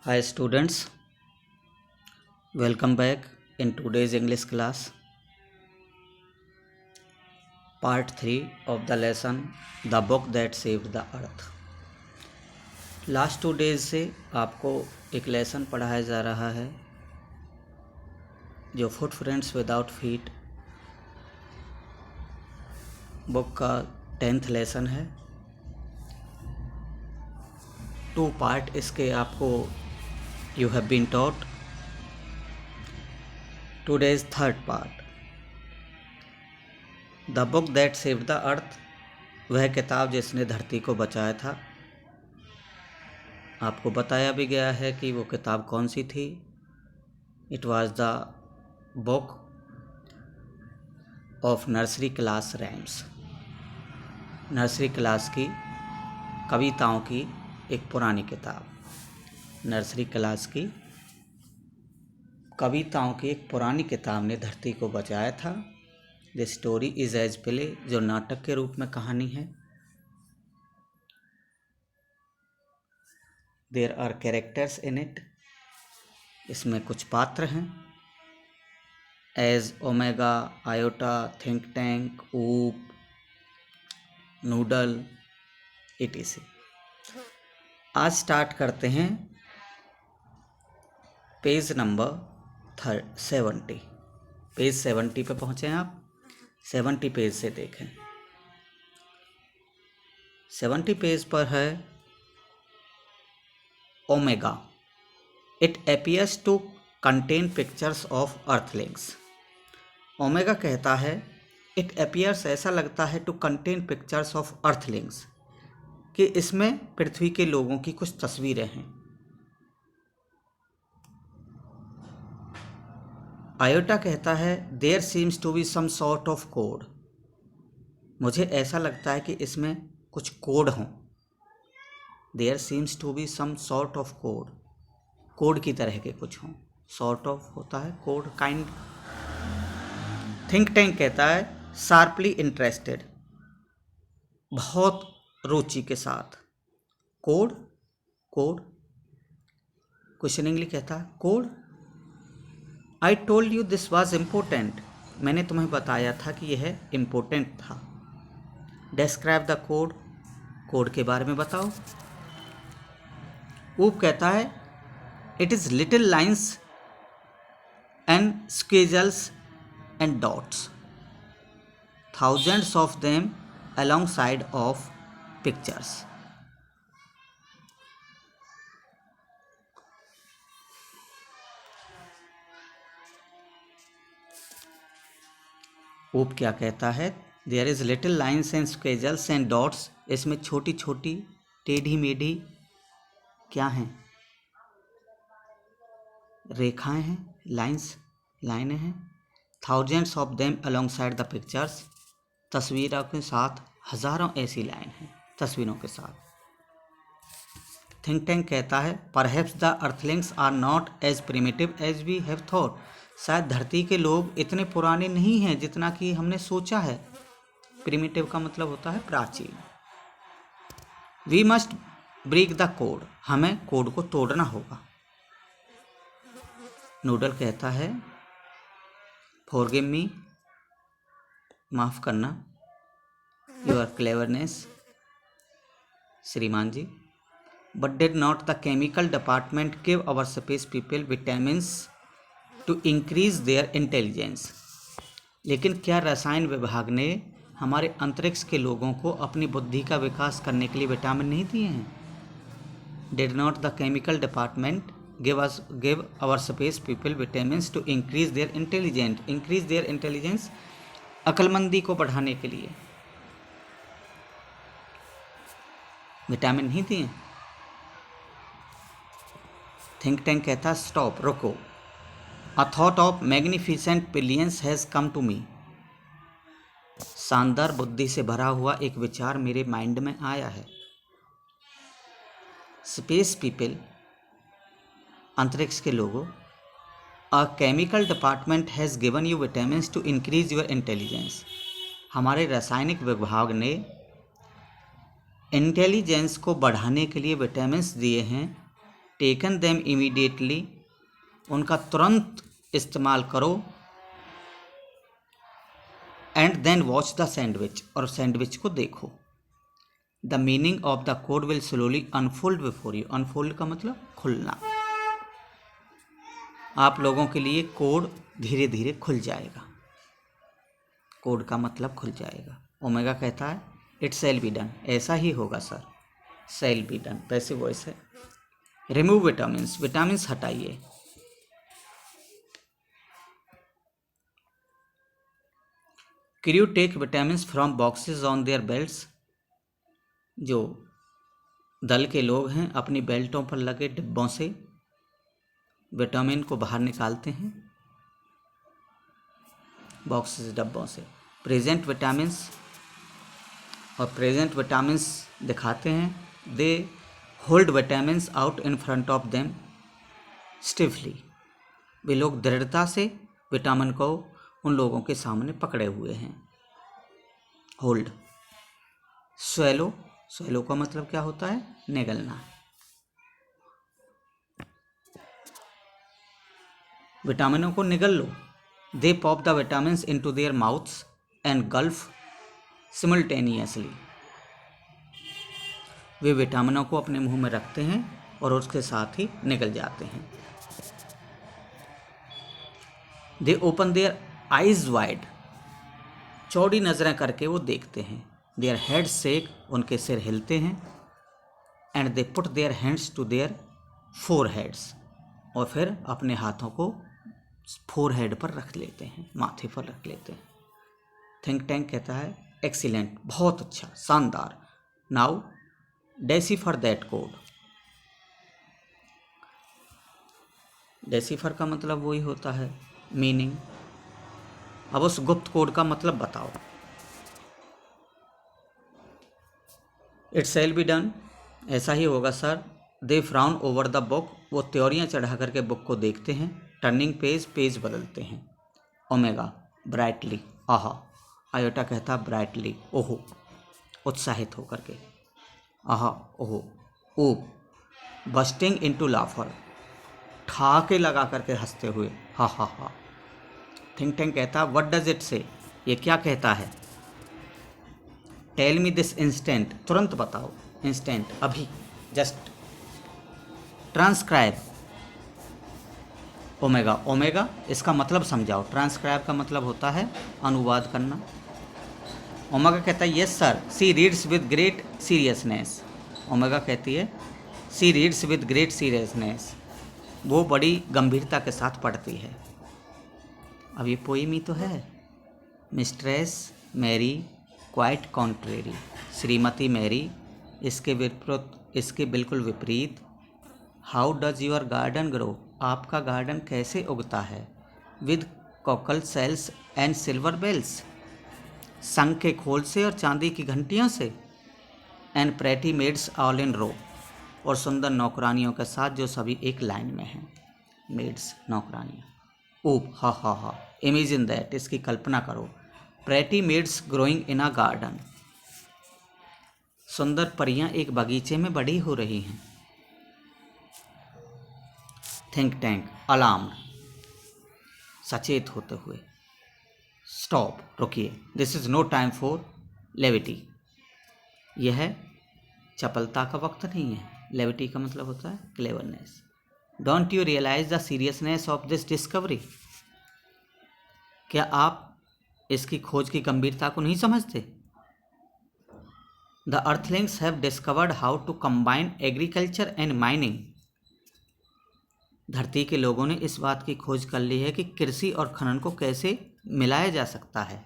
Hi students, welcome back in today's English class, part 3 of the lesson The Book That Saved the Earth. Last 2 days से आपको एक lesson पढ़ाया जा रहा है जो फुटप्रिंट्स विदाउट फीट बुक का 10th लेसन है। 2 पार्ट इसके आपको you have been taught. Today's 3rd part the book that saved the earth, वह किताब जिसने धरती को बचाया था। आपको बताया भी गया है कि वो किताब कौन सी थी। It was the book of nursery class rhymes, nursery class की कविताओं की एक पुरानी किताब। नर्सरी क्लास की कविताओं की एक पुरानी किताब ने धरती को बचाया था। The story is as play, जो नाटक के रूप में कहानी है। There are characters in it, इसमें कुछ पात्र हैं। एज, Omega, Iota, Think Tank, Oop, Noodle, etc। आज स्टार्ट करते हैं पेज नंबर 70। पेज 70 पे पहुंचे हैं आप। 70 पेज से देखें। 70 पेज पर है Omega. It appears to contain pictures of earthlings. Omega कहता है इट appears, ऐसा लगता है, to contain pictures of earthlings, कि इसमें पृथ्वी के लोगों की कुछ तस्वीरें हैं। आयोटा कहता है there seems to be some sort of code, मुझे ऐसा लगता है कि इसमें कुछ कोड हों। There seems to be some sort of code, code की तरह के कुछ हों। सॉर्ट ऑफ होता है कोड, काइंड। थिंक टैंक कहता है शार्पली इंटरेस्टेड, बहुत रुचि के साथ। कोड, कोड क्वेश्चनिंगली कहता है code. I told you this was important, मैंने तुम्हें बताया था कि यह इम्पोर्टेंट था। डिस्क्राइब द कोड, कोड के बारे में बताओ। ऊप कहता है it is little lines and squiggles and dots, thousands of them alongside of pictures. ऊप क्या कहता है there is little lines and squiggles and dots, इसमें छोटी छोटी टेढ़ी मेढ़ी क्या हैं, रेखाएं हैं, लाइन्स, लाइनें हैं। Thousands of them along side the pictures, तस्वीरों के साथ हजारों ऐसी लाइन हैं तस्वीरों के साथ। थिंक टैंक कहता है perhaps the earthlings are not as primitive as we have thought, शायद धरती के लोग इतने पुराने नहीं हैं जितना कि हमने सोचा है। प्रिमिटिव का मतलब होता है प्राचीन। We must break the code, हमें कोड को तोड़ना होगा। नूडल कहता है फॉरगिव मी, माफ करना, योर क्लेवरनेस, श्रीमान ji. But did not the chemical department give our space people vitamins to increase their intelligence, लेकिन क्या रसायन विभाग ने हमारे अंतरिक्ष के लोगों को अपनी बुद्धि का विकास करने के लिए विटामिन नहीं दिए हैं। Did not the chemical department give our space people vitamins to increase their intelligence, अक्लमंदी को बढ़ाने के लिए विटामिन नहीं दिए। थिंक टैंक कहता है स्टॉप, रुको। A thought of magnificent brilliance has come to me, शानदार बुद्धि से भरा हुआ एक विचार मेरे माइंड में आया है। स्पेस पीपल, अंतरिक्ष के लोगों, a chemical department has given you vitamins to increase your intelligence, हमारे रासायनिक विभाग ने इंटेलिजेंस को बढ़ाने के लिए विटामिन्स दिए हैं। टेकन देम इमीडिएटली, उनका तुरंत इस्तेमाल करो। And then watch the sandwich, और सैंडविच को देखो। The meaning of the code will slowly unfold before you, unfold का मतलब खुलना, आप लोगों के लिए कोड धीरे धीरे खुल जाएगा, कोड का मतलब खुल जाएगा। ओमेगा कहता है इट शैल बी डन, ऐसा ही होगा sir, shall be done passive voice है। रिमूव विटामिन्स, विटामिन्स हटाइए। Crew take vitamins from boxes on their belts, जो दल के लोग हैं अपनी बेल्टों पर लगे डिब्बों से विटामिन को बाहर निकालते हैं, बॉक्सेस डब्बों से। प्रेजेंट विटामिन्स, और प्रेजेंट विटामिन्स दिखाते हैं। They hold vitamins out in front of them stiffly, वे लोग दृढ़ता से विटामिन को उन लोगों के सामने पकड़े हुए हैं। होल्ड। स्वेलो, स्वेलो का मतलब क्या होता है? निगलना। विटामिनों को निगल लो। They pop the vitamins into their mouths and gulp simultaneously, वे विटामिनों को अपने मुंह में रखते हैं और उसके साथ ही निकल जाते हैं। दे ओपन देयर आइज वाइड, चौड़ी नजरें करके वो देखते हैं। देयर हेड शेक, उनके सिर हिलते हैं। And they put their hands to their foreheads, और फिर अपने हाथों को फोर हेड पर रख लेते हैं, माथे पर रख लेते हैं। थिंक टैंक कहता है एक्सीलेंट, बहुत अच्छा, शानदार। Now decipher that code, decipher का मतलब वही होता है मीनिंग। अब उस गुप्त कोड का मतलब बताओ। इट शैल बी डन, ऐसा ही होगा sir. They frown over the book, वो त्योरियां चढ़ा करके बुक को देखते हैं। टर्निंग पेज, पेज बदलते हैं। ओमेगा ब्राइटली, आहा। आयोटा कहता ब्राइटली, ओहो, उत्साहित होकर के, आहा ओहो। ओ बस्टिंग इनटू लाफर, ठाके लगा करके हंसते हुए, हा हा हा। थिंक टैंक कहता व्हाट डज इट से, ये क्या कहता है? टेल मी दिस इंस्टेंट, तुरंत बताओ। इंस्टेंट, अभी, जस्ट। ट्रांसक्राइब, ओमेगा, ओमेगा इसका मतलब समझाओ। ट्रांसक्राइब का मतलब होता है अनुवाद करना। ओमेगा कहता है yes sir, she reads with great seriousness. Omega कहती है she reads with great seriousness, वो बड़ी गंभीरता के साथ पढ़ती है। अब ये पोइम ही तो है। Mistress Mary quite contrary, Shrimati Mary इसके विपरीत, इसके बिल्कुल विपरीत। How does your garden grow, आपका गार्डन कैसे उगता है? With cockle shells and silver bells, शंख के खोल से और चांदी की घंटियों से। And pretty maids all in row, और सुंदर नौकरानियों के साथ जो सभी एक लाइन में हैं। मेड्स, नौकरानियाँ। ओह हा हा हा, इमेजिन दैट, इसकी कल्पना करो। Pretty maids growing in a garden, सुंदर परियां एक बगीचे में बड़ी हो रही हैं। थिंक टैंक अलार्म्ड, सचेत होते हुए। स्टॉप, रुकिए। This is no time for levity, यह चपलता का वक्त नहीं है। लेविटी का मतलब होता है cleverness. Don't you realise the seriousness of this discovery, क्या आप इसकी खोज की गंभीरता को नहीं समझते? The earthlings have discovered how to combine agriculture and mining, धरती के लोगों ने इस बात की खोज कर ली है कि कृषि और खनन को कैसे मिलाया जा सकता है,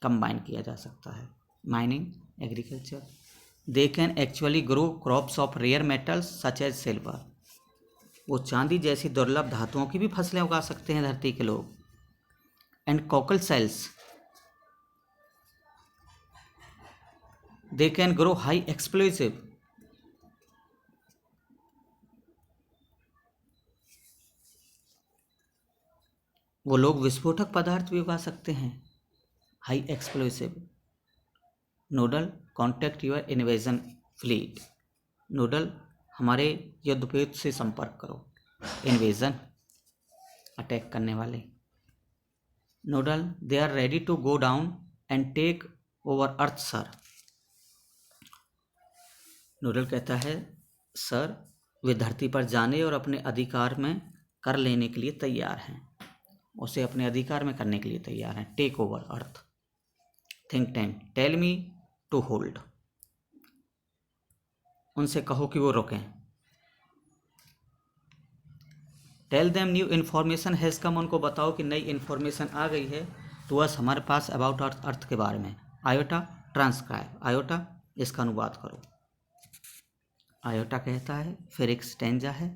कंबाइन किया जा सकता है। Mining, agriculture. They can actually grow crops of rare metals such as silver, वो चांदी जैसी दुर्लभ धातुओं की भी फसलें उगा सकते हैं धरती के लोग। And cockle shells, they can grow high explosive, वो लोग विस्फोटक पदार्थ भी उगा सकते हैं, high explosive. Noodle contact your invasion fleet, Noodle हमारे युद्धपोत से संपर्क करो। इन्वेजन, अटैक करने वाले। Noodle, they are ready to go down and take over earth sir. Noodle कहता है सर, वे धरती पर जाने और अपने अधिकार में कर लेने के लिए तैयार हैं, उसे अपने अधिकार में करने के लिए तैयार हैं। Take over earth. Think Tank, tell me to hold, उनसे कहो कि वो रुकें। Tell them new information has come, उनको बताओ कि नई इन्फॉर्मेशन आ गई है टू अस, हमारे पास, अबाउट अर्थ, अर्थ के बारे में। आयोटा, ट्रांसक्राइब, आयोटा इसका अनुवाद करो। आयोटा कहता है, फिर एक स्टेंजा है।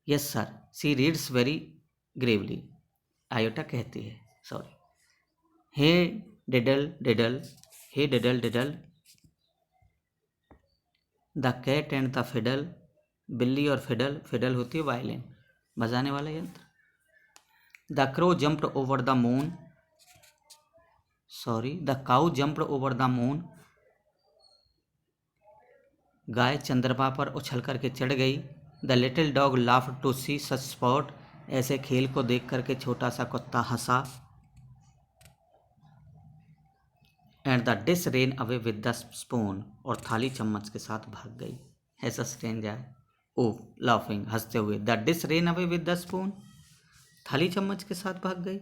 Yes sir, she reads very gravely, Iota कहती है, sorry. Hey diddle diddle, hey diddle diddle, the cat and the fiddle, बिल्ली और फिडल, फिडल होती है वायलिन, बजाने वाला यंत्र। The crow jumped over the moon, sorry, the cow jumped over the moon, गाय चंद्रमा पर उछल करके चढ़ गई। The little dog laughed to see such sport, ऐसे खेल को देख करके छोटा सा कुत्ता हंसा। And the dish ran away with the spoon, और थाली चम्मच के साथ भाग गई। ऐसा स्ट्रेंज है। ओ लाफिंग, हंसते हुए। The dish ran away with the spoon, थाली चम्मच के साथ भाग गई।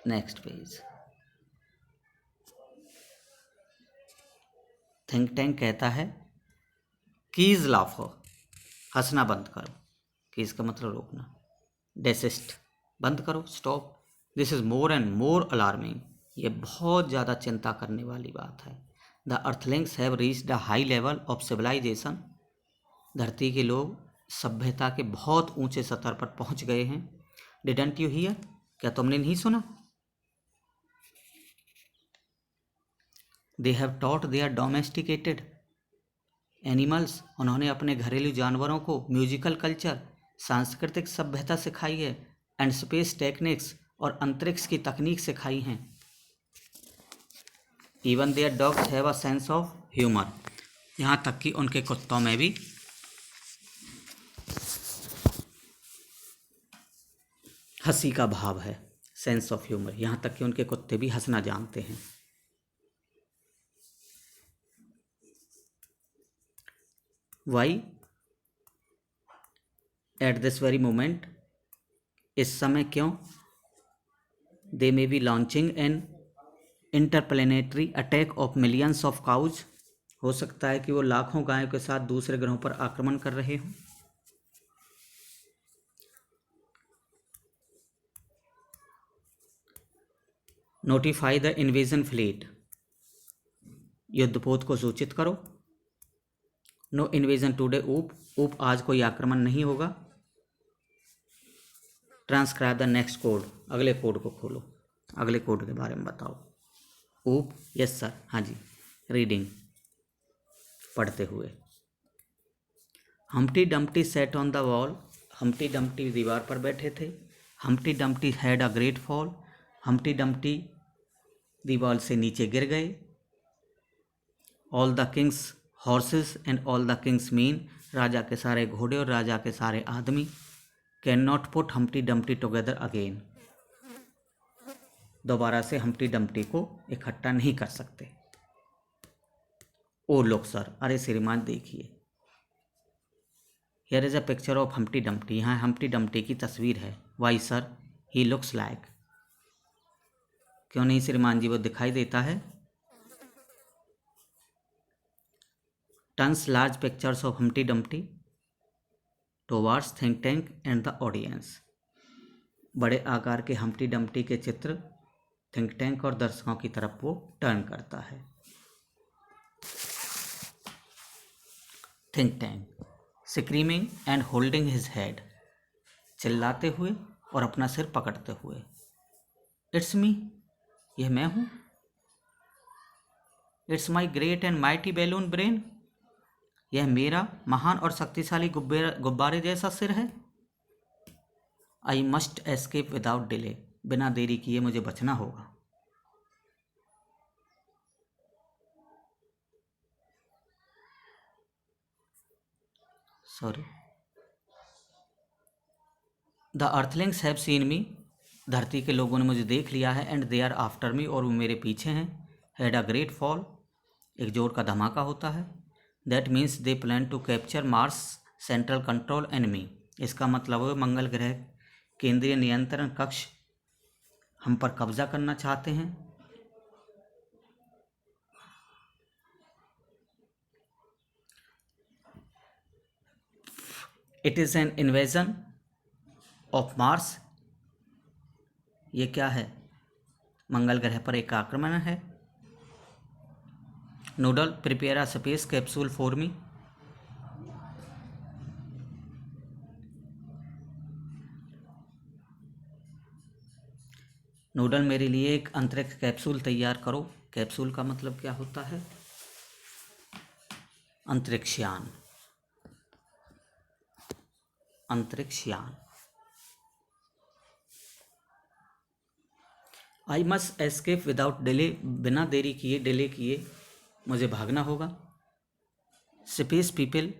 Next page. थिंक टैंक कहता है, कीज लाफो, हंसना बंद करो। कीज का मतलब रोकना। डेसिस्ट, बंद करो, stop. This is more and more alarming, ये बहुत ज़्यादा चिंता करने वाली बात है। The earthlings have reached a high level of civilisation, धरती के लोग सभ्यता के बहुत ऊंचे स्तर पर पहुंच गए हैं। डिडंट यू हियर, क्या तुमने नहीं सुना? They have taught their domesticated animals, उन्होंने अपने घरेलू जानवरों को म्यूजिकल कल्चर, सांस्कृतिक सभ्यता सिखाई है। एंड स्पेस टेक्निक्स, और अंतरिक्ष की तकनीक सिखाई हैं। Even their dogs have a sense of humour, यहाँ तक कि उनके कुत्तों में भी हंसी का भाव है, सेंस ऑफ ह्यूमर, यहाँ तक कि उनके कुत्ते भी हंसना जानते हैं। Why at this very moment, इस समय क्यों? They may be launching an interplanetary attack of millions of cows, हो सकता है कि वो लाखों गायों के साथ दूसरे ग्रहों पर आक्रमण कर रहे हों। नोटिफाई द इन्वेजन फ्लीट, युद्धपोत को सूचित करो। नो इन्वेजन टुडे ऊप, ऊप आज कोई आक्रमण नहीं होगा। ट्रांसक्राइब द नेक्स्ट कोड, अगले कोड को खोलो, अगले कोड के बारे में बताओ। ऊप, यस सर, हाँ जी। रीडिंग, पढ़ते हुए। Humpty Dumpty sat on the wall, Humpty Dumpty दीवार पर बैठे थे। Humpty Dumpty had a great fall, Humpty Dumpty दीवार से नीचे गिर गए। All the king's horses and all the king's men, राजा के सारे घोड़े और राजा के सारे आदमी। Can not put Humpty Dumpty together again, दोबारा से हम्टी डम्प्टी को इकट्ठा नहीं कर सकते। ओ लुक सर, अरे श्रीमान देखिए। Here is a picture of Humpty Dumpty, यहाँ हम्टी डम्प्टी की तस्वीर है। Why sir, he looks like, क्यों नहीं श्रीमान जी, वो दिखाई देता है। Turns large pictures of Humpty Dumpty towards Think Tank and the audience, बड़े आकार के हम्टी डम्प्टी के चित्र थिंक टैंक और दर्शकों की तरफ वो टर्न करता है। Think tank, screaming and holding his head, चिल्लाते हुए और अपना सिर पकड़ते हुए। इट्स मी, यह मैं हूँ। It's my great and mighty balloon brain, यह मेरा महान और शक्तिशाली गुब्बारे जैसा सिर है। I must escape without delay, बिना देरी किए मुझे बचना होगा। Sorry, the earthlings have seen me, धरती के लोगों ने मुझे देख लिया है, and they are after me, और वो मेरे पीछे हैं। हैड अ ग्रेट फॉल, एक जोर का धमाका होता है। That means they plan to capture Mars central control enemy, इसका मतलब है मंगल ग्रह केंद्रीय नियंत्रण कक्ष हम पर कब्जा करना चाहते हैं। It is an invasion of Mars, ये क्या है, मंगल ग्रह पर एक आक्रमण है। Noodle prepare a space capsule for me, noodle मेरे लिए एक अंतरिक्ष कैप्सूल तैयार करो। कैप्सूल का मतलब क्या होता है, अंतरिक्षयान, अंतरिक्षयान। I must escape without delay, बिना देरी किए, डिले किए मुझे भागना होगा। Space people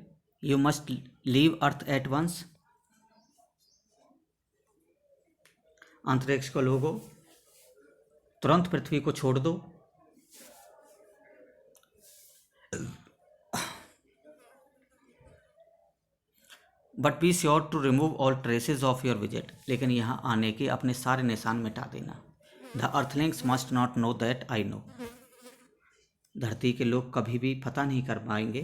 you must leave earth at once, अंतरिक्ष को लोगों तुरंत पृथ्वी को छोड़ दो। But be sure to remove all traces of your visit, लेकिन यहाँ आने के अपने सारे निशान मिटा देना। The earthlings must not know that I know, धरती के लोग कभी भी पता नहीं कर पाएंगे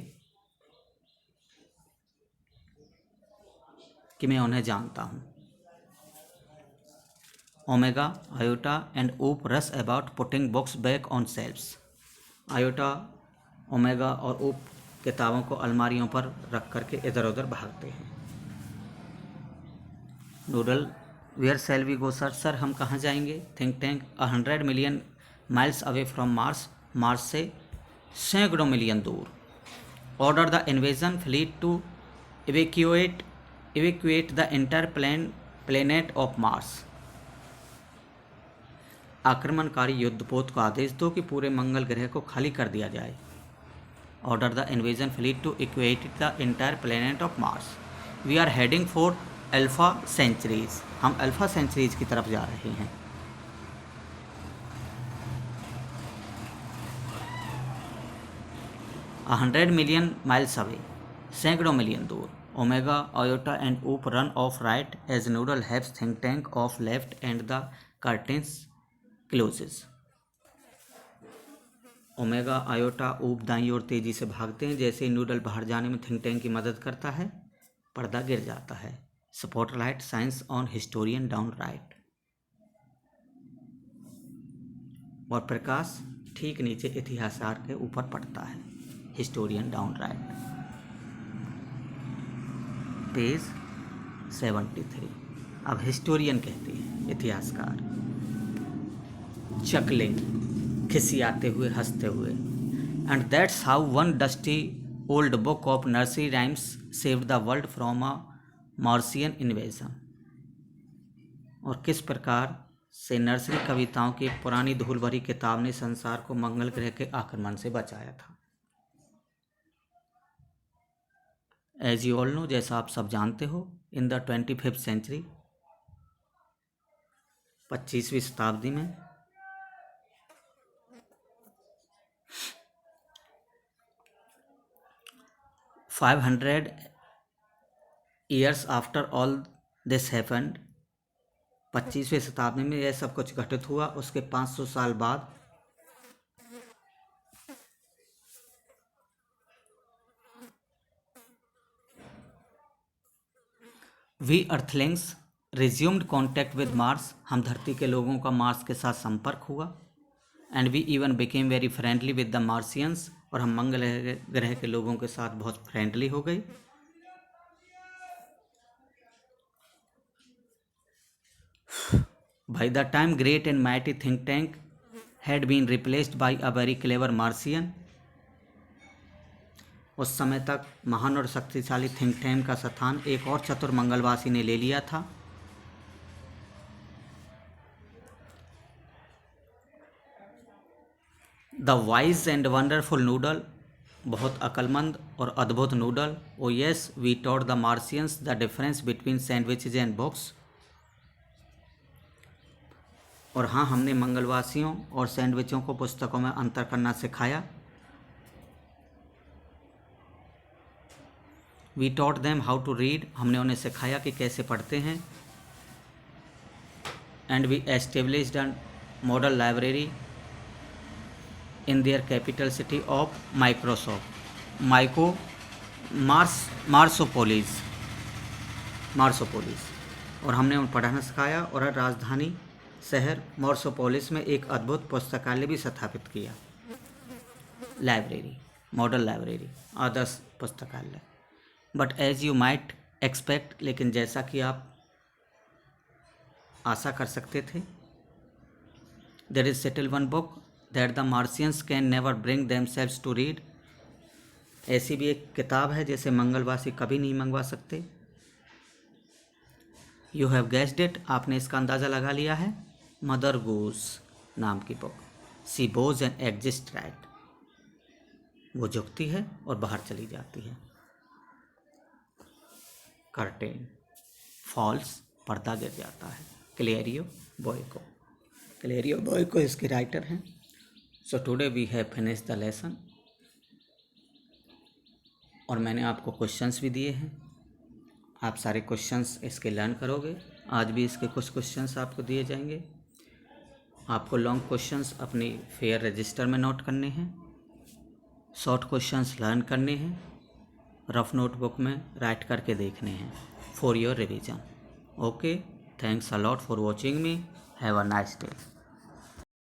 कि मैं उन्हें जानता हूँ। Omega, Iota and Oop rush about putting books back on shelves, Iota, Omega और ओप किताबों को अलमारियों पर रख करके इधर उधर भागते हैं। Noodle where shall we go sir, sir हम कहाँ जाएंगे। Think Tank 100 million miles away from Mars, Mars से सैकड़ों मिलियन दूर। Order the invasion fleet to evacuate the entire planet of Mars, आक्रमणकारी युद्धपोत को आदेश दो कि पूरे मंगल ग्रह को खाली कर दिया जाए। Order the invasion fleet to evacuate the entire planet of Mars. We are heading for Alpha Centauri, हम अल्फा सेंचुरीज की तरफ जा रहे हैं। A 100 मिलियन माइल्स अवे, सैकड़ों मिलियन दूर। Omega, Iota and Oop run off right as Noodle heaves Think Tank off left and the curtains closes. Omega, Iota, Oop दाईं ओर तेजी से भागते हैं, जैसे ही नूडल बाहर जाने में थिंक टैंक की मदद करता है पर्दा गिर जाता है। Spotlight science on historian down right, और प्रकाश ठीक नीचे इतिहासकार के ऊपर पड़ता है। Historian down right, page 73। अब हिस्टोरियन कहते हैं इतिहासकार, चकलिंग खिसियाते हुए, हंसते हुए। And that's how one dusty old book of nursery rhymes saved the world from a मार्सियन invasion, और किस प्रकार से नर्सरी कविताओं की एक पुरानी धूल भरी किताब ने संसार को मंगल ग्रह के आक्रमण से बचाया था। एज यू ऑल नो, जैसा आप सब जानते हो, इन द 25th सेंचुरी, 25वीं शताब्दी में, $500 years after all this happened, 25वीं शताब्दी में यह सब कुछ घटित हुआ, उसके 500 साल बाद we earthlings resumed contact with Mars, हम धरती के लोगों का मार्स के साथ संपर्क हुआ। And we even became very friendly with the Martians, और हम मंगल ग्रह के लोगों के साथ बहुत फ्रेंडली हो गई। By the time great and mighty Think Tank had been replaced by a very clever Martian, उस समय तक महान और शक्तिशाली थिंक टैंक का स्थान एक और चतुर मंगलवासी ने ले लिया था। The wise and wonderful Noodle बहुत अक्लमंद और अद्भुत नूडल। Oh yes, we taught the Martians the difference between sandwiches and books. और हाँ, हमने मंगलवासियों और सैंडविचों को पुस्तकों में अंतर करना सिखाया। We taught them how to read, हमने उन्हें सिखाया कि कैसे पढ़ते हैं। And we established an model library in their capital city of Marsopolis. और हमने उन्हें पढ़ना सिखाया और राजधानी शहर मार्सोपोलिस में एक अद्भुत पुस्तकालय भी स्थापित किया। लाइब्रेरी, मॉडल लाइब्रेरी, आदर्श पुस्तकालय। But as you might expect, लेकिन जैसा कि आप आशा कर सकते थे, there is still one book that the Martians can never bring themselves to read. ऐसी भी एक किताब है जिसे मंगलवासी कभी नहीं मंगवा सकते। यू हैव गेस्ड इट, आपने इसका अंदाज़ा लगा लिया है। मदर गूस नाम की book. She bows and exits right, वो झुकती है और बाहर चली जाती है। कर्टेन फॉल्स, पर्दा गिर जाता है। क्लेरियो बोयको इसके राइटर हैं। So today we have finish the lesson. और मैंने आपको क्वेश्चंस भी दिए हैं, आप सारे क्वेश्चंस इसके लर्न करोगे। आज भी इसके कुछ क्वेश्चंस आपको दिए जाएंगे। आपको लॉन्ग क्वेश्चंस अपनी फेयर रजिस्टर में नोट करने हैं, शॉर्ट क्वेश्चंस लर्न करने हैं, रफ नोटबुक में राइट करके देखने हैं for your revision. Okay, thanks a lot for watching me. Have a nice day.